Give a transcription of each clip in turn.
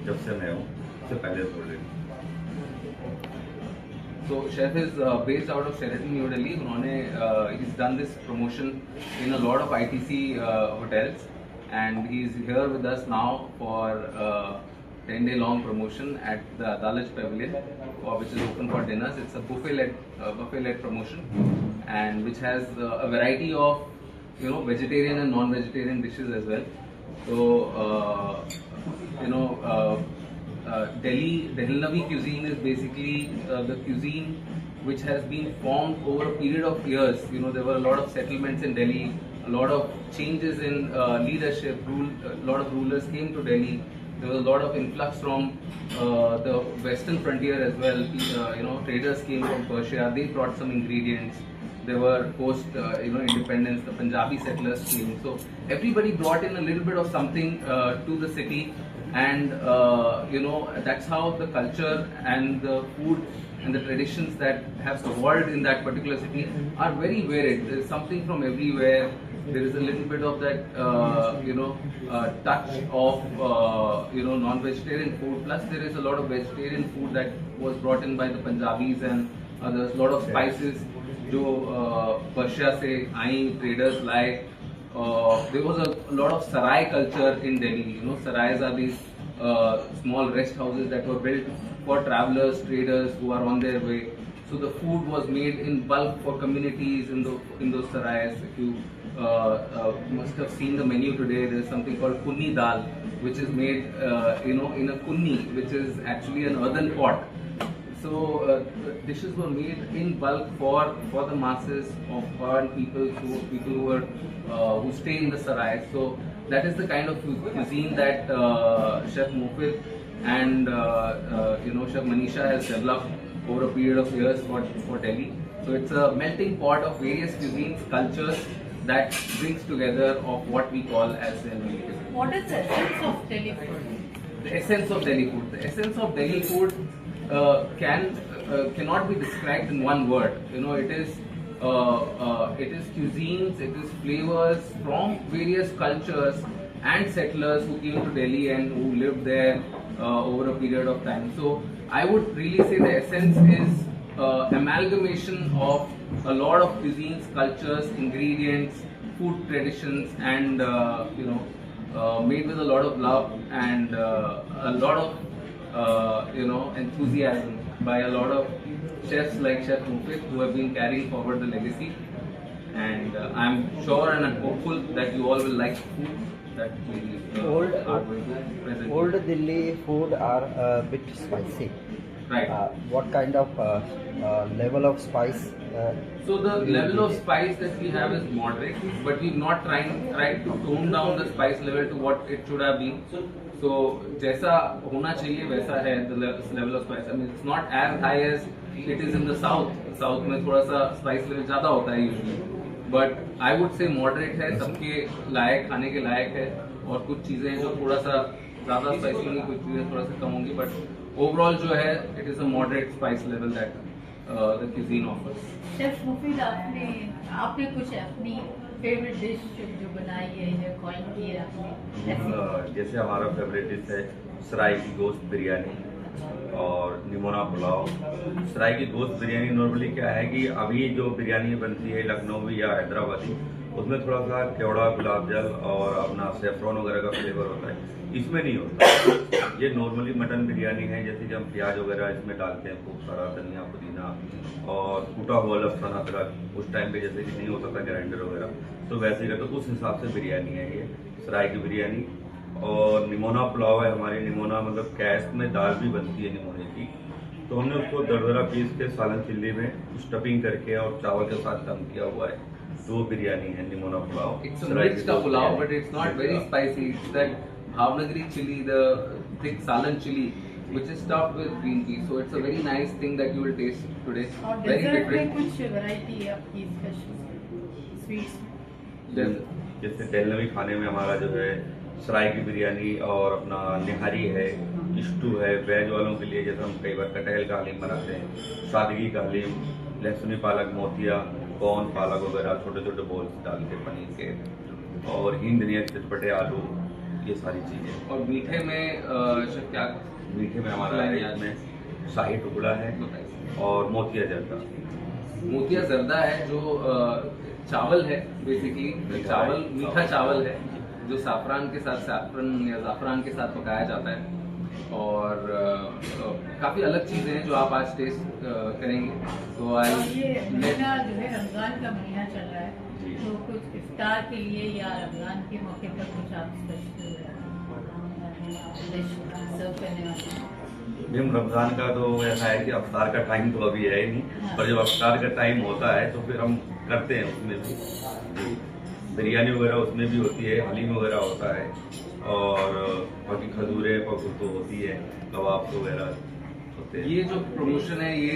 जब से मैं हूँ, उससे पहले already. So chef is based out of Sheraton, New Delhi. उन्होंने he's done this promotion in a lot of ITC hotels, and he's here with us now for 10-day long promotion at the Adalaj Pavilion, which is open for dinners. It's a buffet-led promotion, and which has a variety of vegetarian and non-vegetarian dishes as well. So you know. Delhi cuisine is basically the cuisine which has been formed over a period of years. There were a lot of settlements in Delhi, a lot of changes in leadership, a lot of rulers came to Delhi. There was a lot of influx from the western frontier as well. Traders came from Persia, they brought some ingredients. There were post independence, the Punjabi settlers came. So everybody brought in a little bit of something to the city. And that's how the culture and the food and the traditions that have evolved in that particular city are very varied. There is something from everywhere. There is a little bit of that touch of non-vegetarian food, plus there is a lot of vegetarian food that was brought in by the Punjabis and others. A lot of spices जो Persia से आई, traders लाए. There was a lot of sarai culture in Delhi. Sarais are these small rest houses that were built for travelers, traders who are on their way. So the food was made in bulk for communities in those sarais. If you must have seen the menu today, there is something called kunni dal, which is made in a kunni, which is actually an earthen pot. So dishes were made in bulk for the masses of foreign people who stay in the sarais. So that is the kind of cuisine that Chef Mofid and Chef Manisha has developed over a period of years for Delhi. So it's a melting pot of various cuisines, cultures that brings together of what we call as Delhi. What is the essence of Delhi food? The essence of Delhi food. The essence of Delhi food cannot be described in one word. It is cuisines, it is flavors from various cultures and settlers who came to Delhi and who lived there over a period of time. So I would really say the essence is amalgamation of a lot of cuisines, cultures, ingredients, food traditions, and made with a lot of love and a lot of enthusiasm by a lot of chefs like Chef Mofid who have been carrying forward the legacy. And I'm sure and I'm hopeful that you all will like food that we are going to present. Old Delhi food are a bit spicy. Right. What kind of level of spice? So the level of spice that we have is moderate, but we've not tried to tone down the spice level to what it should have been. So जैसा होना चाहिए वैसा है the level of spice. I mean it's not as high as it is in the south. South में थोड़ा सा spice level ज़्यादा होता है usually. But I would say moderate है, सबके लायक, खाने के लायक है. और कुछ चीज़ें हैं जो थोड़ा सा ज़्यादा spicy होंगी, कुछ चीज़ें थोड़ा सा कम होंगी. But overall जो है it is a moderate spice level that the cuisine offers. Chef Mofid, आपने कुछ अपनी फेवरेट डिश जो बनाई है या कॉइन की है आपने? जैसे हमारा फेवरेट डिश है सराय की गोश्त बिरयानी और निमोना पुलाव। सराय की गोश्त बिरयानी नॉर्मली क्या है कि अभी जो बिरयानी बनती है लखनऊ या हैदराबादी, उसमें थोड़ा सा केवड़ा, गुलाब जल और अपना सेफ्रॉन वगैरह का फ्लेवर होता है, इसमें नहीं होता। ये नॉर्मली मटन बिरयानी है, जैसे कि हम प्याज वगैरह इसमें डालते हैं, खूब सारा धनिया, पुदीना और कूटा हुआ लहसुन अदरक। उस टाइम पे जैसे कि नहीं होता था ग्राइंडर वगैरह, तो वैसे ही तो उस हिसाब से बिरयानी है ये सराय की बिरयानी। और निमोना पुलाव है हमारी। निमोना मतलब कैस्ट में दाल भी बनती है निमोने की, तो हमने उसको दरदरा पीस के सालन चिल्ली में स्टफिंग करके और चावल के साथ दम किया हुआ है, तो बिरयानी है nimona pulao. It's a mixed pulao, but it's not very spicy. It's that Bhavnagari chili, the thick salan chili, which is stuffed with green peas. So it's a very nice thing that you will taste today. और Very desert में different. कुछ variety है आपकी special sweets? जैसे दिल्ली खाने में हमारा जो है सराय की बिरयानी और अपना निहारी है, स्टू है। वेज वालों के लिए जैसे हम कई बार कटहल का हलीम बनाते हैं, सादगी का हलीम, लहसुनी पालक, मोतिया, कॉर्न पालक वगैरह छोटे छोटे बोल्स डाल के पनीर के, और हींग धनिया चटपटे आलू, ये सारी चीज़ें। और मीठे में शेफ क्या मीठे में हमारा खिलाएंगे है आज? इसमें शाही टुकड़ा है बताइए। और मोतिया जर्दा। मोतिया जर्दा है जो चावल है, बेसिकली चावल, मीठा चावल है जो साफरान के साथ, सैफरन या ज़ाफ़रान के साथ पकाया जाता है। और काफ़ी अलग चीज़ें हैं जो आप आज टेस्ट करेंगे। तो और आज ये महीना जो है रमजान का महीना चल रहा है, तो कुछ इफ्तार के लिए या रमजान के मौके पर कुछ आप स्पेशल डिश सर्व करने वाले हैं? मैम रमज़ान का तो ऐसा है कि अफ्तार का टाइम तो अभी है ही नहीं, पर जब अफ्तार का टाइम होता है तो फिर हम करते हैं उसमें भी जी। बिरयानी वगैरह उसमें भी होती है, हलीम वगैरह होता है और बाकी खजूरें तो होती है, कबाब वगैरह होते हैं। ये जो प्रमोशन है ये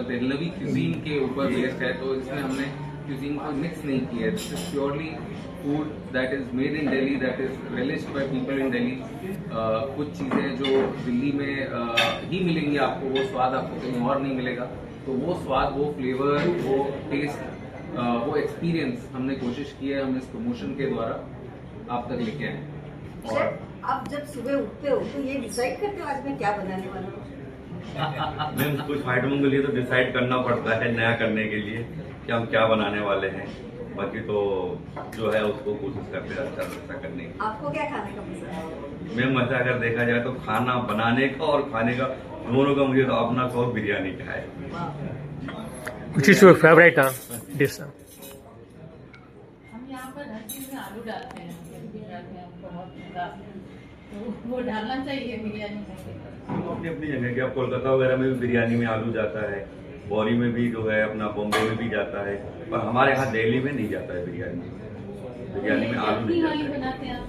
दहलवी क्यूजीन के ऊपर बेस्ड है, तो इसमें हमने क्यूजीन को मिक्स नहीं किया है। This is purely food that is made in Delhi, that is relished by people in Delhi. कुछ चीज़ें जो दिल्ली में ही मिलेंगी आपको, वो स्वाद आपको कहीं और नहीं मिलेगा। तो वो स्वाद, वो फ्लेवर, वो टेस्ट, वो एक्सपीरियंस हमने कोशिश की है हम इस प्रमोशन के द्वारा आप तक लेके आए। और शेफ, आप जब सुबह उठते हो तो ये डिसाइड करते हो आज मैं क्या बनाने वाला हूँ? मैम कुछ आइटमों के लिए तो डिसाइड करना पड़ता है नया करने के लिए कि हम क्या बनाने वाले हैं, बाकी तो जो है उसको कोशिश करते हैं अच्छा करने की। आपको क्या खाने का पसंद है? मैम वैसे अगर देखा जाए तो खाना बनाने का और खाने का दोनों का मुझे तो अपना शौक बिरयानी का है। Which is your favorite dish? हम यहाँ पर हर चीज़ में आलू डालते हैं, जब भी डालते हैं बहुत मज़ा, तो वो डालना चाहिए बिरयानी में। अपनी अपनी जगह कि अब कोलकाता वगैरह में भी बिरयानी में आलू जाता है, बॉरी में भी जो है अपना बॉम्बे में भी जाता है, पर हमारे यहाँ दिल्ली में नहीं जाता है बिरयानी में आलू नहीं यखनी वाली जाता है। बनाते हैं आप?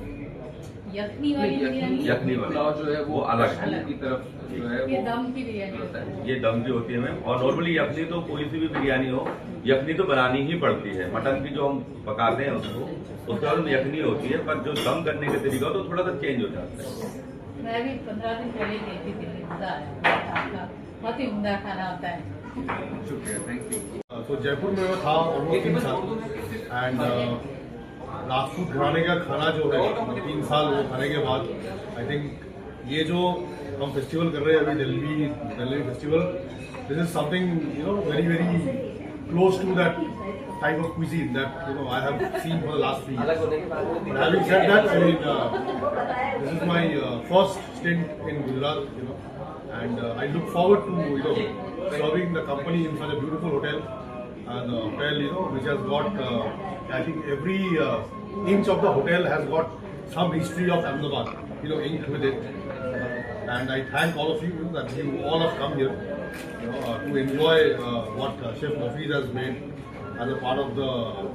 यखनी वाली बिरयानी? यखनी वाली पुलाव जो है वो अलग है। अलग की तरफ जो है ये वो दम की बिरयानी होता है। ये दम की होती है मैम, और नॉर्मली यखनी तो कोई सी भी बिरयानी हो, यखनी तो बनानी ही पड़ती है। मटन की जो हम पकाते हैं उसको, उसके बाद में यखनी होती है, पर जो दम करने का तरीका तो थोड़ा सा चेंज हो जाता है। मैं भी 15 दिन पहले गई थी दिल्ली, मज़ा आया आपका, बहुत ही उम्दा खाना होता है। शुक्रिया, थैंक यू। तो जयपुर में मैं था ऑलमोस्ट 3 साल एंड राजपूत घराने का खाना जो है 3 साल वो खाने के बाद आई थिंक ये जो हम फेस्टिवल कर रहे हैं अभी Delhi festival, this is something very very close to that type of cuisine that I have seen for the last 3 years. But having said that, I mean this is my first stint in Gujarat, and I look forward to serving the company in such a beautiful hotel, and the hotel which has got I think every inch of the hotel has got some history of Ahmedabad inked with it, and I thank all of you that you all have come here to enjoy what Chef Mofiz has made as a part of the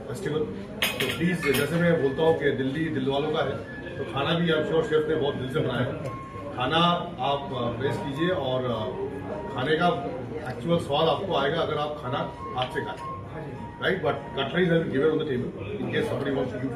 festival. तो please जैसे मैं बोलता हूँ कि दिल्ली दिल वालों का है, तो खाना भी आई एम श्योर शेफ ने बहुत दिल से बनाया है। खाना आप टेस्ट कीजिए और खाने का एक्चुअल स्वाद आपको आएगा अगर आप खाना हाथ से खाएं, right? But cutleries have been given on the table in case somebody wants to use